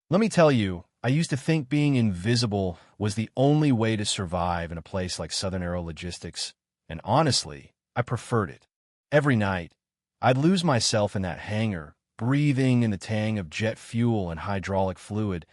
Let me tell you, I used to think being invisible was the only way to survive in a place like Southern Aero Logistics, and honestly, I preferred it. Every night, I'd lose myself in that hangar, breathing in the tang of jet fuel and hydraulic fluid,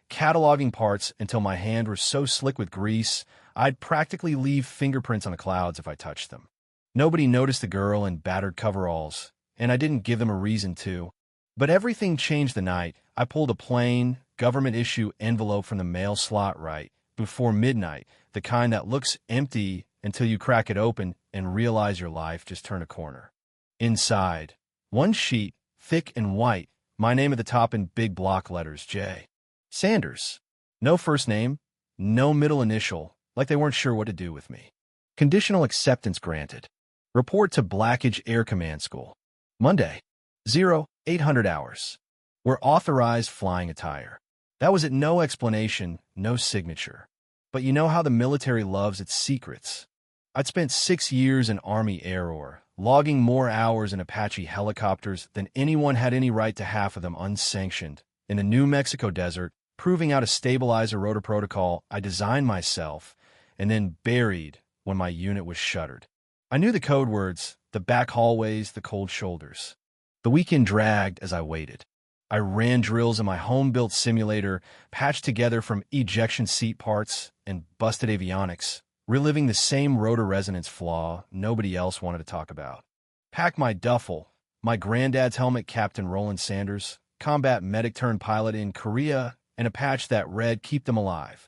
cataloging parts until my hand was so slick with grease, I'd practically leave fingerprints on the clouds if I touched them. Nobody noticed the girl in battered coveralls, and I didn't give them a reason to. But everything changed the night I pulled a plain, government-issue envelope from the mail slot right before midnight, the kind that looks empty until you crack it open and realize your life just turned a corner. Inside, one sheet, thick and white, my name at the top in big block letters, J. Sanders. No first name, no middle initial, like they weren't sure what to do with me. Conditional acceptance granted. Report to Blackage Air Command School. Monday. 0800 hours. We're authorized flying attire. That was it, no explanation, no signature. But you know how the military loves its secrets. I'd spent 6 years in Army Air Corps, logging more hours in Apache helicopters than anyone had any right to, half of them unsanctioned, in the New Mexico desert, proving out a stabilizer rotor protocol I designed myself and then buried when my unit was shuttered. I knew the code words, the back hallways, the cold shoulders. The weekend dragged as I waited. I ran drills in my home-built simulator, patched together from ejection seat parts and busted avionics, reliving the same rotor resonance flaw nobody else wanted to talk about. Packed my duffel, my granddad's helmet, Captain Roland Sanders, combat medic-turned-pilot in Korea, and a patch that read, "Keep them alive."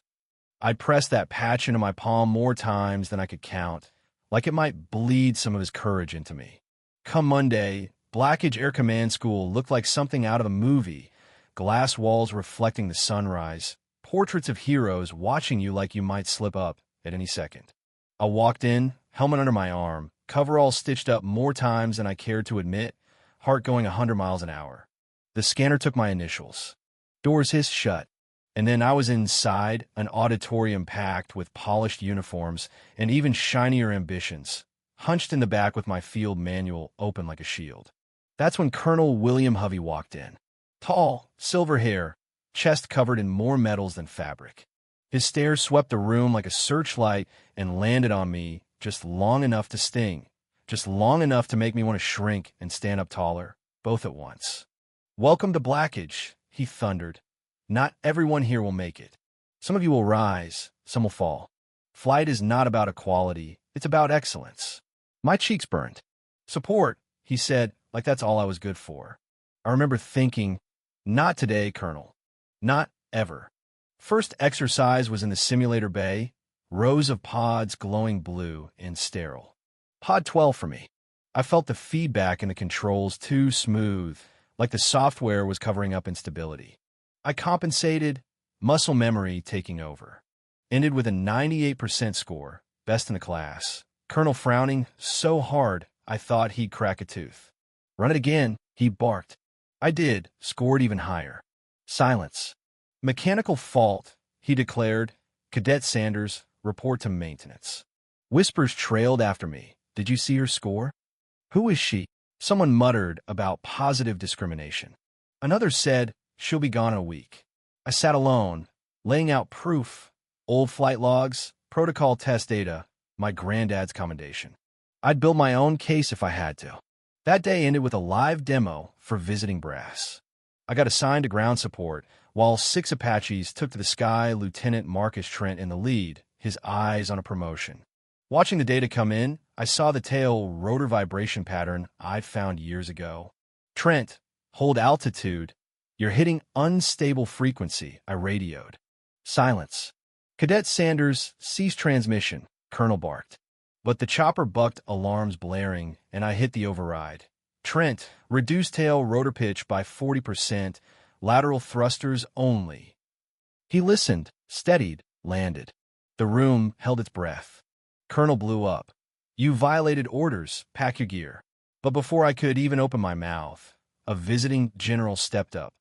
I'd pressed that patch into my palm more times than I could count, like it might bleed some of his courage into me. Come Monday, Blackage Air Command School looked like something out of a movie, glass walls reflecting the sunrise, portraits of heroes watching you like you might slip up at any second. I walked in, helmet under my arm, coveralls stitched up more times than I cared to admit, heart going 100 miles an hour. The scanner took my initials. Doors hissed shut, and then I was inside an auditorium packed with polished uniforms and even shinier ambitions, hunched in the back with my field manual open like a shield. That's when Colonel William Hovey walked in. Tall, silver hair, chest covered in more metals than fabric. His stare swept the room like a searchlight and landed on me just long enough to sting, just long enough to make me want to shrink and stand up taller, both at once. "Welcome to Blackage," he thundered. "Not everyone here will make it. Some of you will rise, some will fall. Flight is not about equality, it's about excellence." My cheeks burned. "Support," he said, like that's all I was good for. I remember thinking, not today, Colonel. Not ever. First exercise was in the simulator bay, rows of pods glowing blue and sterile. Pod 12 for me. I felt the feedback in the controls too smooth, like the software was covering up instability. I compensated, muscle memory taking over. Ended with a 98% score, best in the class. Colonel frowning so hard I thought he'd crack a tooth. "Run it again," he barked. I did, scored even higher. Silence. "Mechanical fault," he declared. "Cadet Sanders, report to maintenance." Whispers trailed after me. "Did you see her score?" "Who is she?" Someone muttered about positive discrimination. Another said, "She'll be gone in a week." I sat alone, laying out proof, old flight logs, protocol test data, my granddad's commendation. I'd build my own case if I had to. That day ended with a live demo for visiting brass. I got assigned to ground support, while 6 Apaches took to the sky, Lieutenant Marcus Trent in the lead, his eyes on a promotion. Watching the data come in, I saw the tail rotor vibration pattern I'd found years ago. "Trent, hold altitude. You're hitting unstable frequency," I radioed. Silence. "Cadet Sanders, cease transmission," Colonel barked. But the chopper bucked, alarms blaring, and I hit the override. "Trent, reduce tail rotor pitch by 40%, lateral thrusters only." He listened, steadied, landed. The room held its breath. Colonel blew up. "You violated orders, pack your gear." But before I could even open my mouth, a visiting general stepped up.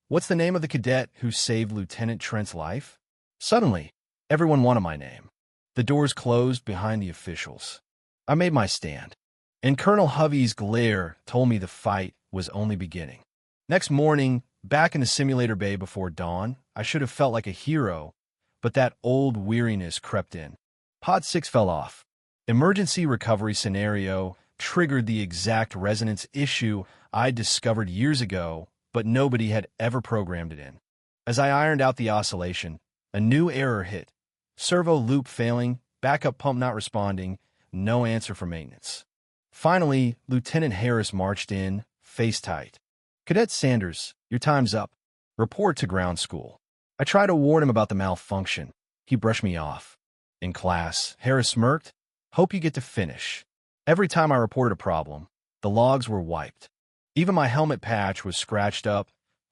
"What's the name of the cadet who saved Lieutenant Trent's life?" Suddenly, everyone wanted my name. The doors closed behind the officials. I made my stand, and Colonel Hovey's glare told me the fight was only beginning. Next morning, Back in the simulator bay before dawn, I should have felt like a hero, but that old weariness crept in. Pod 6 fell off. Emergency recovery scenario triggered the exact resonance issue I'd discovered years ago, but nobody had ever programmed it in. As I ironed out the oscillation, a new error hit. Servo loop failing, backup pump not responding, no answer for maintenance. Finally, Lieutenant Harris marched in, face tight. "Cadet Sanders, your time's up. Report to ground school." I tried to warn him about the malfunction. He brushed me off. In class, Harris smirked. "Hope you get to finish." Every time I reported a problem, the logs were wiped. Even my helmet patch was scratched up,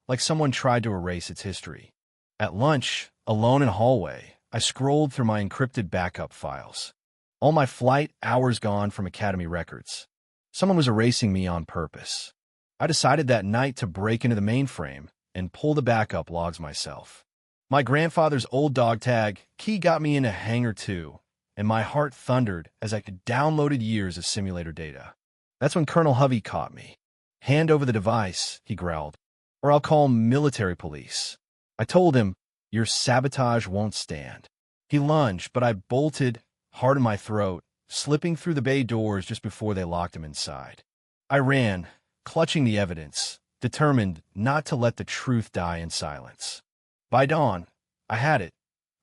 like someone tried to erase its history. At lunch, alone in a hallway, I scrolled through my encrypted backup files. All my flight hours gone from Academy records. Someone was erasing me on purpose. I decided that night to break into the mainframe and pull the backup logs myself. My grandfather's old dog tag key got me into Hangar 2, and my heart thundered as I downloaded years of simulator data. That's when Colonel Hovey caught me. "Hand over the device," he growled, "or I'll call military police." I told him, "Your sabotage won't stand." He lunged, but I bolted, hard in my throat, slipping through the bay doors just before they locked him inside. I ran, clutching the evidence, determined not to let the truth die in silence. By dawn, I had it.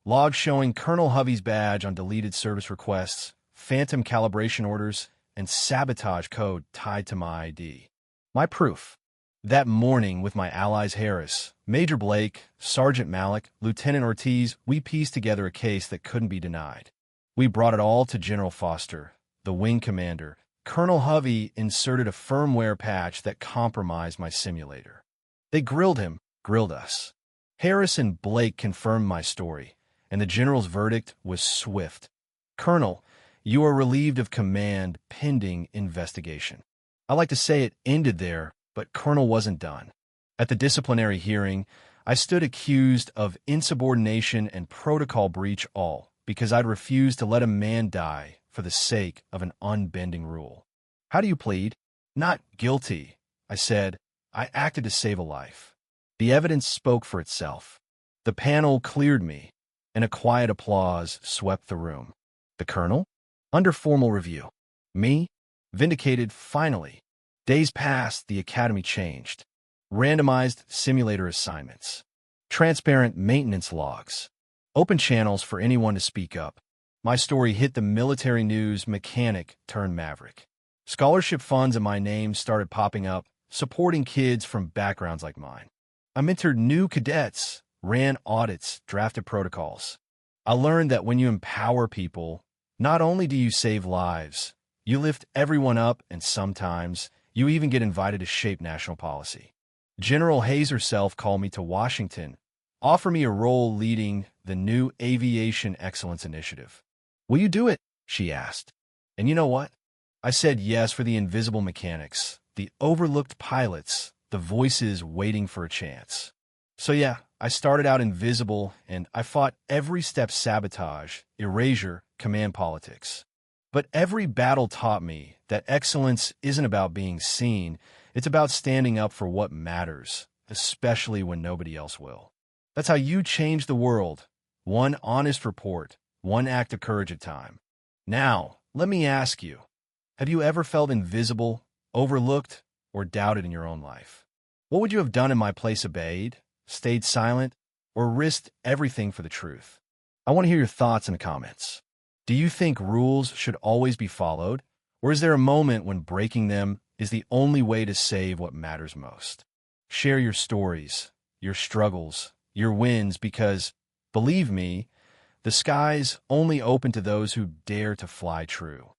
Logs showing Colonel Hovey's badge on deleted service requests, phantom calibration orders, and sabotage code tied to my ID. My proof. That morning with my allies Harris, Major Blake, Sergeant Malik, Lieutenant Ortiz, we pieced together a case that couldn't be denied. We brought it all to General Foster, the wing commander. Colonel Hovey inserted a firmware patch that compromised my simulator. They grilled him, grilled us. Harris and Blake confirmed my story, and the general's verdict was swift. "Colonel, you are relieved of command pending investigation." I like to say it ended there, but Colonel wasn't done. At the disciplinary hearing, I stood accused of insubordination and protocol breach, all because I'd refused to let a man die for the sake of an unbending rule. "How do you plead?" "Not guilty," I said. "I acted to save a life." The evidence spoke for itself. The panel cleared me, and a quiet applause swept the room. The colonel? Under formal review. Me? Vindicated finally. Days passed, the academy changed. Randomized simulator assignments. Transparent maintenance logs. Open channels for anyone to speak up. My story hit the military news, mechanic turned maverick. Scholarship funds in my name started popping up, supporting kids from backgrounds like mine. I mentored new cadets, ran audits, drafted protocols. I learned that when you empower people, not only do you save lives, you lift everyone up, and sometimes you even get invited to shape national policy. General Hayes herself called me to Washington, offer me a role leading the new Aviation Excellence Initiative. "Will you do it?" she asked. And you know what? I said yes, for the invisible mechanics, the overlooked pilots, the voices waiting for a chance. So yeah, I started out invisible, and I fought every step: sabotage, erasure, command politics. But every battle taught me that excellence isn't about being seen, it's about standing up for what matters, especially when nobody else will. That's how you change the world. One honest report, one act of courage at a time. Now, let me ask you, have you ever felt invisible, overlooked, or doubted in your own life? What would you have done in my place? Obeyed, stayed silent, or risked everything for the truth? I want to hear your thoughts in the comments. Do you think rules should always be followed, or is there a moment when breaking them is the only way to save what matters most? Share your stories, your struggles, your wins, because, believe me, the sky's only open to those who dare to fly true.